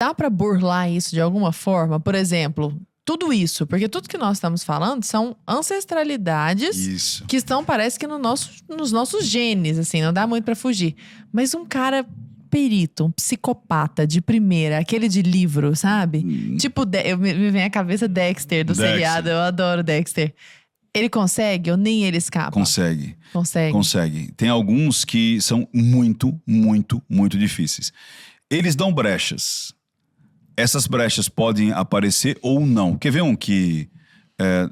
dá pra burlar isso de alguma forma? Por exemplo, tudo isso, porque tudo que nós estamos falando são ancestralidades Isso. que estão, parece que nos nossos genes, assim, não dá muito pra fugir. Mas um cara perito, um psicopata de primeira, aquele de livro, sabe? Tipo, me vem à cabeça Dexter do Dexter. seriado, eu adoro Dexter. Ele consegue ou nem ele escapa? Consegue. Consegue. Consegue. Tem alguns que são muito, muito, muito difíceis. Eles dão brechas. Essas brechas podem aparecer ou não. Quer ver um que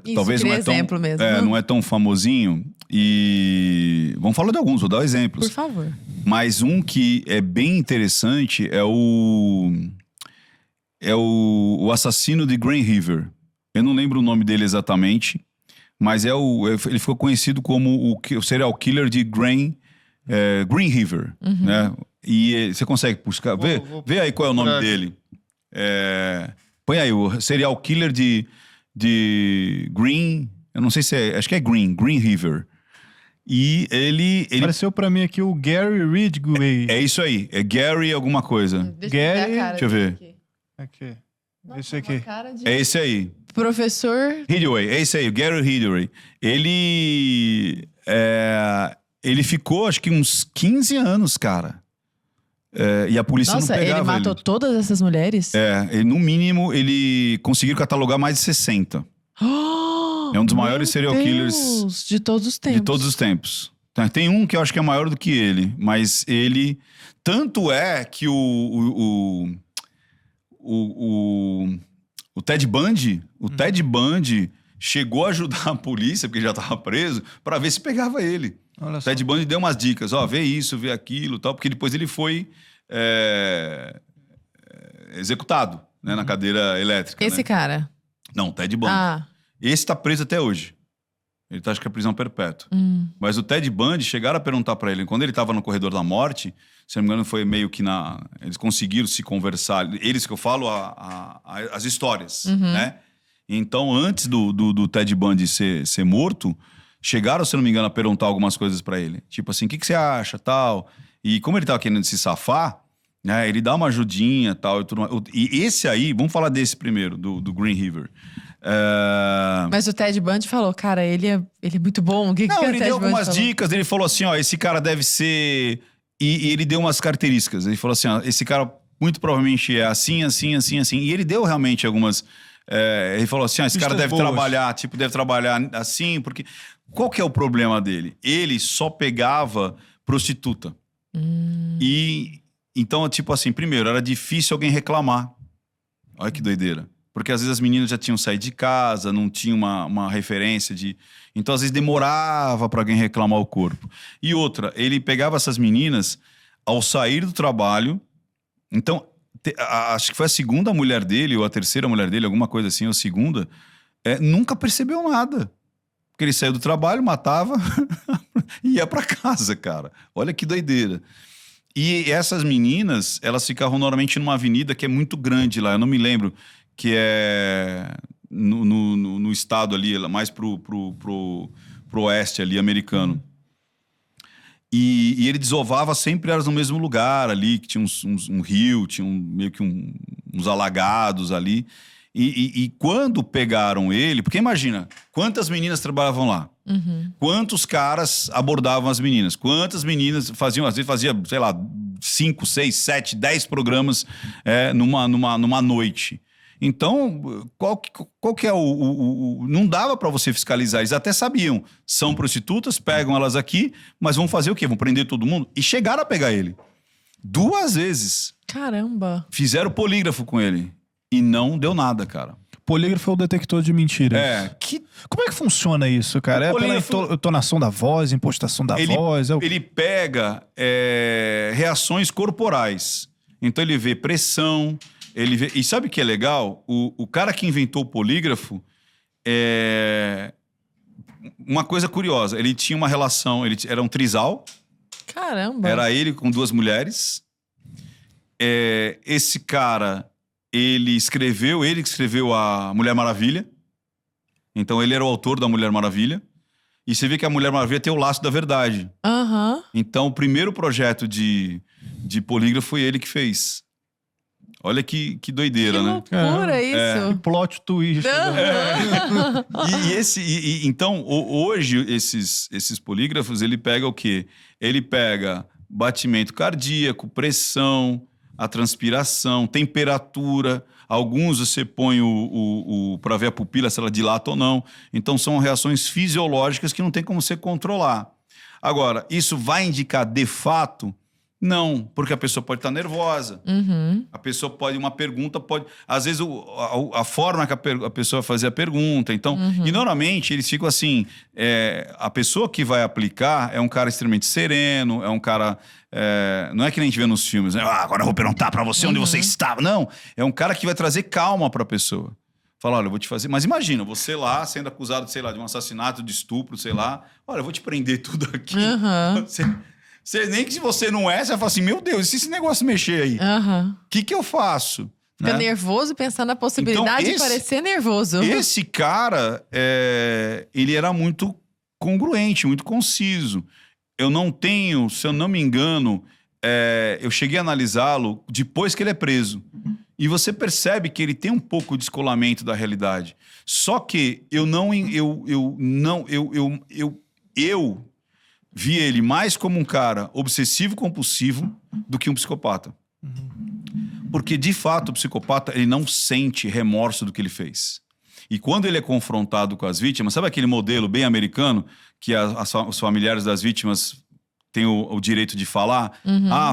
Isso, talvez não é tão, exemplo mesmo. não é tão famosinho? E vamos falar de alguns, vou dar exemplos. Por favor. Mas um que é bem interessante é o assassino de Green River. Eu não lembro o nome dele exatamente, mas ele ficou conhecido como o serial killer de Green River, né? E você consegue buscar, vê aí qual é o nome dele. Põe aí o serial killer de Green, eu não sei se acho que é Green River. E ele Apareceu pra mim aqui o Gary Ridgway. é isso aí, é Gary alguma coisa. Deixa eu ver. Aqui. Nossa, Esse aqui. uma cara de É esse aí. professor. Ridgway, é esse aí, o Gary Ridgway. Ele ficou acho que uns 15 anos, cara. E a polícia Nossa, não pegava ele matou todas essas mulheres? No mínimo, ele conseguiu catalogar mais de 60. É um dos maiores serial killers de todos os tempos. de todos os tempos. Tem um que eu acho que é maior do que ele, mas ele... Tanto é que o Ted Bundy, Ted Bundy chegou a ajudar a polícia, porque ele já estava preso, para ver se pegava ele. Olha O só. Ted Bundy deu umas dicas, vê isso, vê aquilo, tal, porque depois ele foi executado, né, na cadeira elétrica. Esse né? cara. Não, Ted Bundy. Esse tá preso até hoje. Ele tá, acho que é prisão perpétua. Mas o Ted Bundy, chegaram a perguntar pra ele, quando ele tava no corredor da morte, se não me engano, foi meio que eles conseguiram se conversar, eles que eu falo, as histórias, né? Então, antes do Ted Bundy ser morto, chegaram, se não me engano, a perguntar algumas coisas pra ele. Tipo assim, o que você acha, tal? E como ele tava querendo se safar, né, ele dá uma ajudinha, tal, e tudo mais. E esse aí, vamos falar desse primeiro, do Green River. Mas o Ted Bundy falou, cara, ele é muito bom. O que Não, que o ele Ted deu Bundy algumas falou? dicas, ele falou assim, esse cara deve ser... E ele deu umas características, ele falou assim, esse cara muito provavelmente é assim, assim, assim, assim. E ele deu realmente algumas... ele falou assim, esse cara deve trabalhar, deve trabalhar assim, porque... Qual que é o problema dele? Ele só pegava prostituta. E... Então, tipo assim, primeiro, era difícil alguém reclamar. Olha que doideira. Porque às vezes as meninas já tinham saído de casa, não tinha uma referência de... Então, às vezes, demorava para alguém reclamar o corpo. E outra, ele pegava essas meninas ao sair do trabalho. Então, acho que foi a segunda mulher dele, ou a terceira mulher dele, alguma coisa assim, ou a segunda, nunca percebeu nada. Porque ele saiu do trabalho, matava e ia para casa, cara. Olha que doideira. E essas meninas, elas ficavam normalmente numa avenida que é muito grande lá, eu não me lembro, que é no estado ali, mais pro oeste ali, americano. E ele desovava sempre elas no mesmo lugar ali, que tinha um rio, tinha meio que uns alagados ali. E quando pegaram ele, porque imagina, quantas meninas trabalhavam lá? Quantos caras abordavam as meninas? Quantas meninas faziam, às vezes fazia, sei lá, 5, 6, 7, 10 programas numa noite. Então, qual que é não dava para você fiscalizar, eles até sabiam, são prostitutas, pegam elas aqui, mas vão fazer o quê? Vão prender todo mundo? E chegaram a pegar ele. 2 vezes. Caramba. Fizeram polígrafo com ele. E não deu nada, cara. Polígrafo é o detector de mentiras. Como é que funciona isso, cara? Pela entonação da voz, impostação da voz? Ele pega reações corporais. Então ele vê pressão, ele vê... E sabe o que é legal? O cara que inventou o polígrafo, uma coisa curiosa, ele tinha uma relação, era um trisal. Caramba. Era ele com 2 mulheres. Esse cara... Ele que escreveu a Mulher Maravilha. Então ele era o autor da Mulher Maravilha. E você vê que a Mulher Maravilha tem o laço da verdade. Aham. Então o primeiro projeto de polígrafo foi ele que fez. Olha que doideira, né? Que loucura isso. Que plot twist. Então, hoje, esses polígrafos, ele pega o quê? Ele pega batimento cardíaco, pressão, a transpiração, temperatura. Alguns você põe para ver a pupila, se ela dilata ou não. Então, são reações fisiológicas que não tem como você controlar. Agora, isso vai indicar de fato? Não, porque a pessoa pode estar nervosa. A pessoa uma pergunta pode... Às vezes, a forma que a pessoa fazia a pergunta. Então, e normalmente, eles ficam assim... a pessoa que vai aplicar é um cara extremamente sereno, é um cara... não é que nem a gente vê nos filmes, né? Agora eu vou perguntar pra você onde você estava. Não, é um cara que vai trazer calma pra pessoa. Fala, olha, eu vou te fazer... Mas imagina, você lá, sendo acusado, sei lá, de um assassinato, de estupro, sei lá. Olha, eu vou te prender tudo aqui. Nem que se você não é, você vai falar assim, meu Deus, e se esse negócio mexer aí? O que eu faço? Fica nervoso pensando na possibilidade de parecer nervoso. Esse cara, ele era muito congruente, muito conciso. Eu não tenho, se eu não me engano, eu cheguei a analisá-lo depois que ele é preso. E você percebe que ele tem um pouco de descolamento da realidade. Só que eu vi ele mais como um cara obsessivo-compulsivo do que um psicopata. Porque, de fato, o psicopata ele não sente remorso do que ele fez. E quando ele é confrontado com as vítimas, sabe aquele modelo bem americano que os familiares das vítimas têm o direito de falar?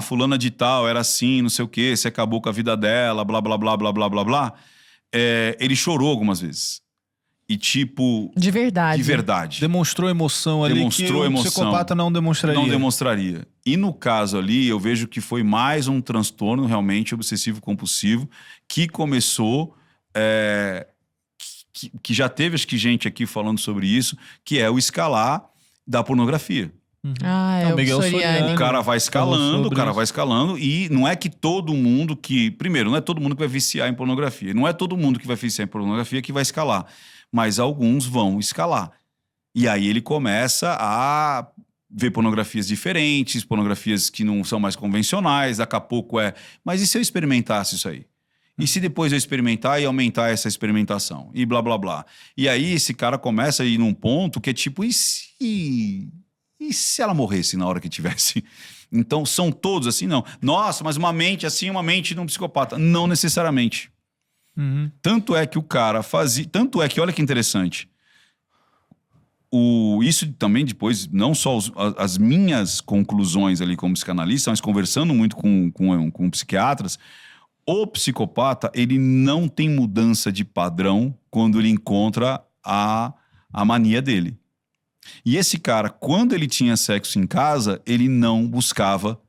Fulana de tal era assim, não sei o quê, você acabou com a vida dela, blá, blá, blá, blá, blá, blá, blá. Ele chorou algumas vezes. E tipo... De verdade. De verdade. Demonstrou emoção ali que o psicopata não demonstraria. Não demonstraria. E no caso ali, eu vejo que foi mais um transtorno realmente obsessivo-compulsivo que começou... que já teve, acho que, gente aqui falando sobre isso, que é o escalar da pornografia. O Miguel Soriani. O cara vai escalando, e não é que todo mundo que... Primeiro, não é todo mundo que vai viciar em pornografia. Não é todo mundo que vai viciar em pornografia que vai escalar. Mas alguns vão escalar. E aí ele começa a ver pornografias diferentes, pornografias que não são mais convencionais, daqui a pouco mas e se eu experimentasse isso aí? E se depois eu experimentar e aumentar essa experimentação? E blá, blá, blá. E aí esse cara começa a ir num ponto que é tipo, e se ela morresse na hora que tivesse? Então são todos assim, não. Nossa, mas uma mente assim, uma mente de um psicopata. Não necessariamente. Tanto é que o cara fazia... Tanto é que, olha que interessante. Isso também depois, não só as minhas conclusões ali como psicanalista, mas conversando muito com psiquiatras, o psicopata, ele não tem mudança de padrão quando ele encontra a mania dele. E esse cara, quando ele tinha sexo em casa, ele não buscava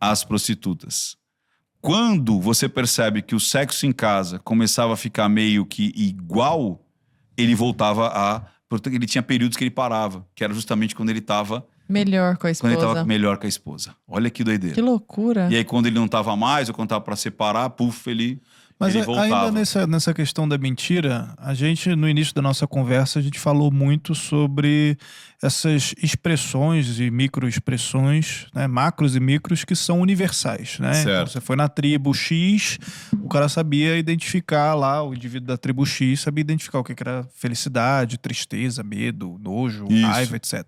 as prostitutas. Quando você percebe que o sexo em casa começava a ficar meio que igual, ele voltava porque ele tinha períodos que ele parava, que era justamente quando ele estava... Melhor com a esposa. Quando ele estava melhor com a esposa. Olha que doideira. Que loucura. E aí quando ele não estava mais, ou quando estava para separar, ele voltava. Ainda nessa questão da mentira, a gente, no início da nossa conversa, a gente falou muito sobre essas expressões e microexpressões, né, macros e micros, que são universais, né? Então, você foi na tribo X, o cara sabia identificar lá, o indivíduo da tribo X sabia identificar o que era felicidade, tristeza, medo, nojo, raiva, etc.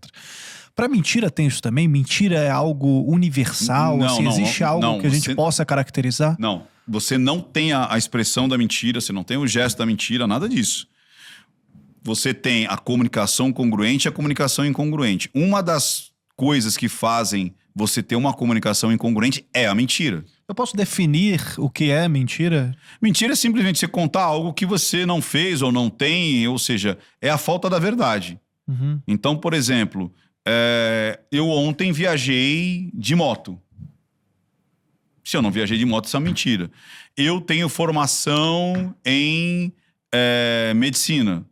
Para mentira tem isso também? Mentira é algo universal? Existe algo que a gente possa caracterizar? Não. Você não tem a expressão da mentira, você não tem o gesto da mentira, nada disso. Você tem a comunicação congruente e a comunicação incongruente. Uma das coisas que fazem você ter uma comunicação incongruente é a mentira. Eu posso definir o que é mentira? Mentira é simplesmente você contar algo que você não fez ou não tem, ou seja, é a falta da verdade. Então, por exemplo, eu ontem viajei de moto. Se eu não viajei de moto, isso é mentira. Eu tenho formação em medicina.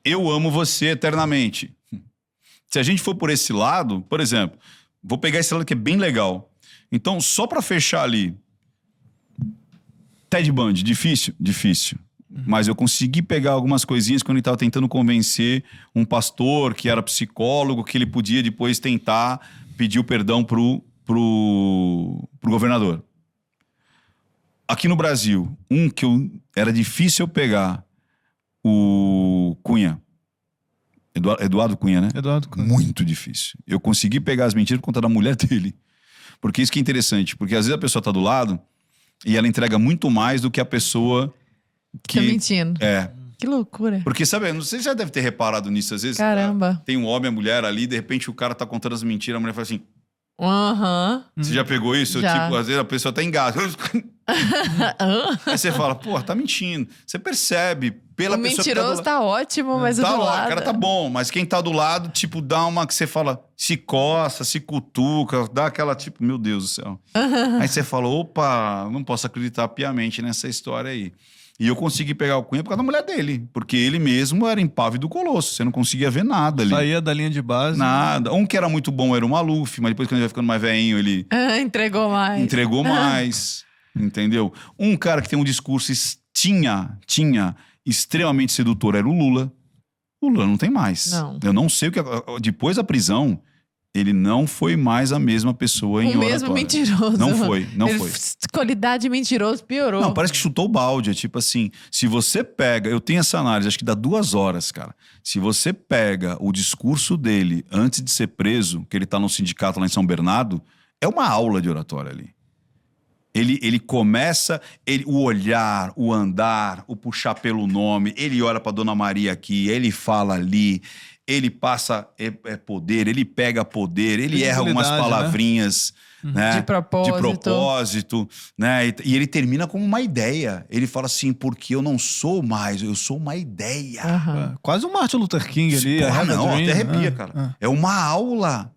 Eu amo você eternamente. Se a gente for por esse lado, por exemplo, vou pegar esse lado que é bem legal. Então, só para fechar ali, Ted Bundy, difícil? Difícil. Mas eu consegui pegar algumas coisinhas quando ele estava tentando convencer um pastor que era psicólogo, que ele podia depois tentar pedir o perdão pro governador. Aqui no Brasil, era difícil eu pegar o Cunha. Eduardo Cunha, né? Eduardo Cunha. Muito difícil. Eu consegui pegar as mentiras por conta da mulher dele. Porque isso que é interessante. Porque às vezes a pessoa tá do lado e ela entrega muito mais do que a pessoa que... Tá mentindo. É. Que loucura. Porque, sabe, não sei se você já deve ter reparado nisso. Às vezes Caramba. tem um homem e a mulher ali, de repente o cara tá contando as mentiras, a mulher fala assim... Aham. Você já pegou isso? Já. Tipo, às vezes a pessoa tá engasgada. Aí você fala, pô, tá mentindo. Você percebe pela O pessoa que mentiroso tá ótimo, mas o tá do lá, lado... o cara tá bom, mas quem tá do lado, tipo, dá uma que você fala, se coça, se cutuca, dá aquela tipo, meu Deus do céu. Aí você fala, opa, não posso acreditar piamente nessa história aí. E eu consegui pegar o Cunha por causa da mulher dele, porque ele mesmo era impávido colosso, você não conseguia ver nada ali. Saía da linha de base. Nada. Um que era muito bom era o Maluf, mas depois quando ele vai ficando mais velhinho, ele Entregou mais. entregou mais, entendeu? Um cara que tem um discurso, tinha extremamente sedutor, era o Lula. O Lula não tem mais. Não. Eu não sei o que... Depois da prisão, ele não foi mais a mesma pessoa em O mesmo oratória. mentiroso. Não foi. Qualidade de mentiroso piorou. Não, parece que chutou o balde. É tipo assim, se você pega... Eu tenho essa análise, acho que dá 2 horas, cara. Se você pega o discurso dele antes de ser preso, que ele tá no sindicato lá em São Bernardo, é uma aula de oratória ali. Ele começa, o olhar, o andar, o puxar pelo nome, ele olha pra Dona Maria aqui, ele fala ali, ele passa poder, ele pega poder, ele erra algumas palavrinhas, né? De propósito. Né? E ele termina com uma ideia. Ele fala assim, porque eu não sou mais, eu sou uma ideia. Quase um Martin Luther King ali. Porra, não, até arrepia, cara. É uma aula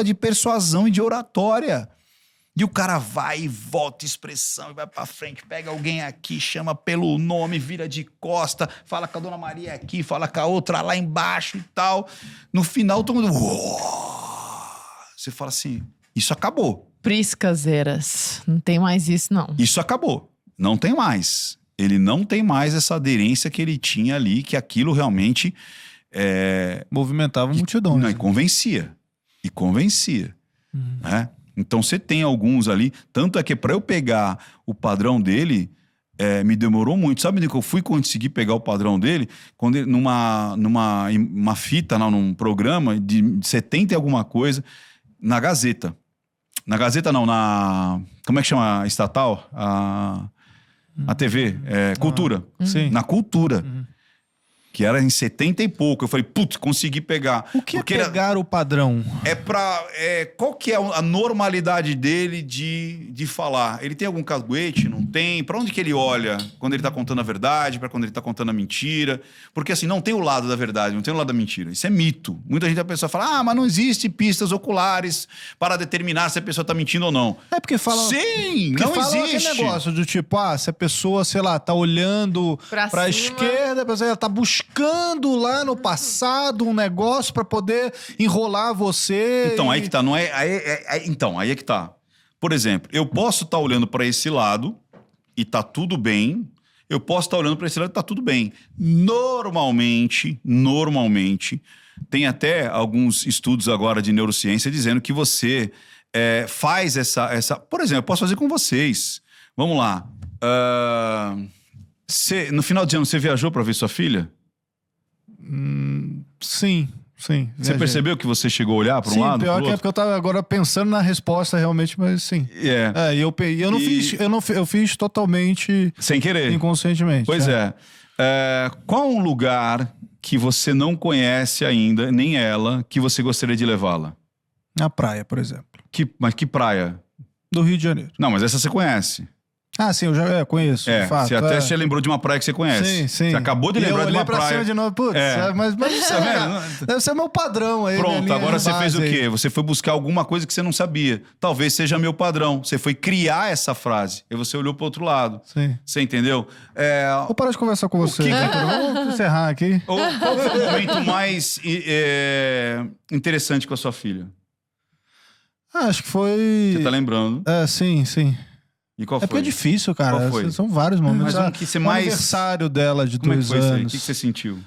de persuasão e de oratória. E o cara vai e volta, expressão, e vai pra frente, pega alguém aqui, chama pelo nome, vira de costa, fala com a Dona Maria aqui, fala com a outra lá embaixo e tal. No final, todo mundo... Você fala assim, isso acabou. Priscaseiras. Não tem mais isso, não. Isso acabou. Não tem mais. Ele não tem mais essa aderência que ele tinha ali, que aquilo realmente... movimentava multidões. Não, e convencia. Né? Então você tem alguns ali, tanto é que para eu pegar o padrão dele, me demorou muito. Sabe onde que eu fui conseguir pegar o padrão dele? Quando ele, numa fita, num programa de 70 e alguma coisa, na Gazeta. Na Gazeta não, como é que chama a estatal? A TV, Cultura. Sim. Na Cultura. Que era em 70 e pouco. Eu falei, putz, consegui pegar. O que é pegar o padrão? Qual que é a normalidade dele de falar? Ele tem algum caguete? Não tem? Pra onde que ele olha quando ele tá contando a verdade? Pra quando ele tá contando a mentira? Porque assim, não tem o lado da verdade, não tem o lado da mentira. Isso é mito. Muita gente, a pessoa fala, mas não existe pistas oculares para determinar se a pessoa tá mentindo ou não. É porque fala... Sim, porque não fala existe. Aquele negócio do tipo, se a pessoa, sei lá, tá olhando pra esquerda, a pessoa tá buscando lá no passado um negócio pra poder enrolar você. Então, aí que tá, não é... Então, aí é que tá. Por exemplo, eu posso estar olhando pra esse lado e tá tudo bem. Eu posso estar olhando pra esse lado e tá tudo bem. Normalmente, tem até alguns estudos agora de neurociência dizendo que você faz essa... Por exemplo, eu posso fazer com vocês. Vamos lá. No final de ano, você viajou pra ver sua filha? Sim. Você viajei. percebeu que você chegou a olhar para um lado? Sim, pior que é porque eu tava agora pensando na resposta realmente, mas sim. Eu fiz totalmente... Sem querer. Inconscientemente. Pois é. Qual um lugar que você não conhece ainda, nem ela, que você gostaria de levá-la? Na praia, por exemplo. Mas que praia? Do Rio de Janeiro. Não, mas essa você conhece. Ah, sim, eu já conheço, de fato. Você até se lembrou de uma praia que você conhece. Sim. Você acabou de lembrar de uma praia. Cima de novo, putz, mas deve ser meu padrão aí. Pronto, agora você fez o quê? Você foi buscar alguma coisa que você não sabia. Talvez seja meu padrão. Você foi criar essa frase. E você olhou pro outro lado. Sim. Você entendeu? Vou parar de conversar com você. Vamos encerrar aqui. Qual foi o momento mais interessante com a sua filha? Acho que foi... Você tá lembrando? Sim. E qual foi? Porque é difícil, cara. Qual foi? São vários momentos. Mas que você o mais... aniversário dela de Como 2 anos. anos. O que você sentiu?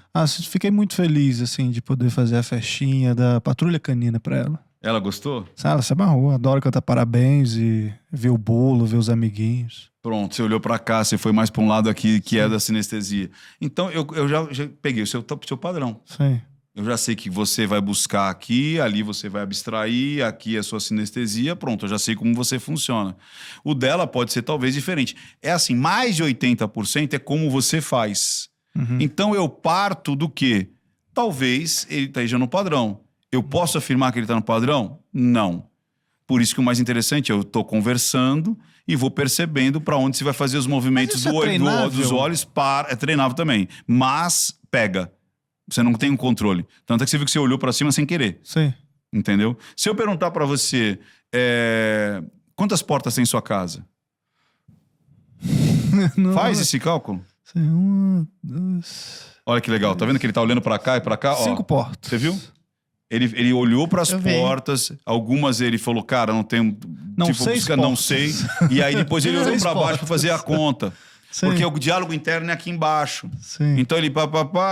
Fiquei muito feliz, assim, de poder fazer a festinha da patrulha canina pra ela. Ela gostou? Ela se amarrou, adora cantar parabéns e ver o bolo, ver os amiguinhos. Pronto, você olhou pra cá, você foi mais pra um lado aqui que é da sinestesia. Então, eu já peguei o seu padrão. Sim. Eu já sei que você vai buscar aqui, ali você vai abstrair, aqui é a sua sinestesia, pronto, eu já sei como você funciona. O dela pode ser talvez diferente. É assim, mais de 80% é como você faz. Então eu parto do quê? Talvez ele esteja no padrão. Eu posso afirmar que ele está no padrão? Não. Por isso que o mais interessante é eu estou conversando e vou percebendo para onde você vai fazer os movimentos dos olhos. É treinável também, mas pega. Você não tem um controle. Tanto é que você viu que você olhou para cima sem querer. Sim. Entendeu? Se eu perguntar para você, quantas portas tem em sua casa? Faz esse cálculo. Sim, 1, 2... Olha que legal. Tá vendo que ele tá olhando para cá e para cá? 5 portas. Você viu? Ele olhou para as portas. Algumas ele falou, cara, não tem... não sei. E aí depois ele olhou para baixo para fazer a conta. Sim. Porque o diálogo interno é aqui embaixo. Sim. Então ele,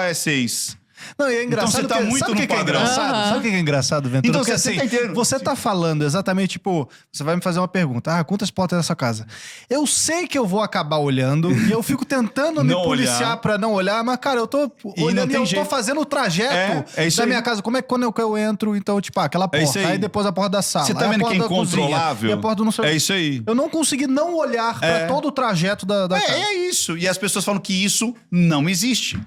é 6. Não, e é engraçado. Então você tá muito no padrão. Sabe o que é engraçado, Ventura? Então porque, você tá falando exatamente, tipo, você vai me fazer uma pergunta. Quantas portas é essa casa? Eu sei que eu vou acabar olhando e eu fico tentando me policiar pra não olhar, mas, cara, eu tô olhando e eu tô fazendo o trajeto da minha casa. Como é que quando eu entro, então, tipo, aquela porta, aí depois a porta da sala. Você tá vendo que é incontrolável? E a porta do não sei... É isso aí. Eu não consegui não olhar pra todo o trajeto da casa. É isso. E as pessoas falam que isso não existe.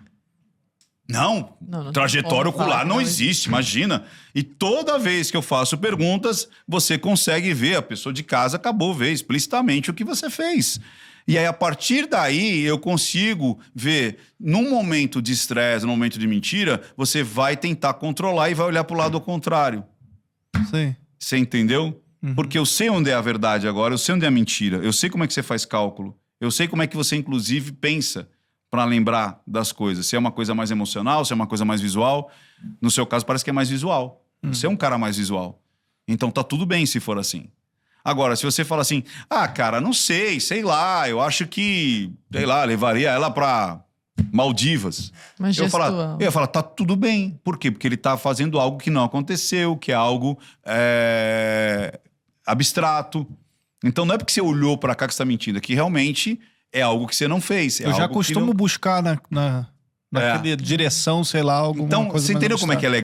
Não, trajetória ocular não existe, imagina. E toda vez que eu faço perguntas, você consegue ver, a pessoa de casa acabou ver explicitamente o que você fez. E aí, a partir daí, eu consigo ver, num momento de estresse, num momento de mentira, você vai tentar controlar e vai olhar para o lado ao contrário. Sim. Você entendeu? Porque eu sei onde é a verdade agora, eu sei onde é a mentira, eu sei como é que você faz cálculo, eu sei como é que você, inclusive, pensa para lembrar das coisas. Se é uma coisa mais emocional, se é uma coisa mais visual. No seu caso, parece que é mais visual. Você é um cara mais visual. Então tá tudo bem se for assim. Agora, se você fala assim, cara, não sei lá, eu acho que, levaria ela para Maldivas. Eu ia falar, tá tudo bem. Por quê? Porque ele tá fazendo algo que não aconteceu, que é algo abstrato. Então não é porque você olhou para cá que você tá mentindo, é que realmente é algo que você não fez. Eu já costumo buscar naquela direção, sei lá, alguma coisa. Então, você entendeu como é que é legal?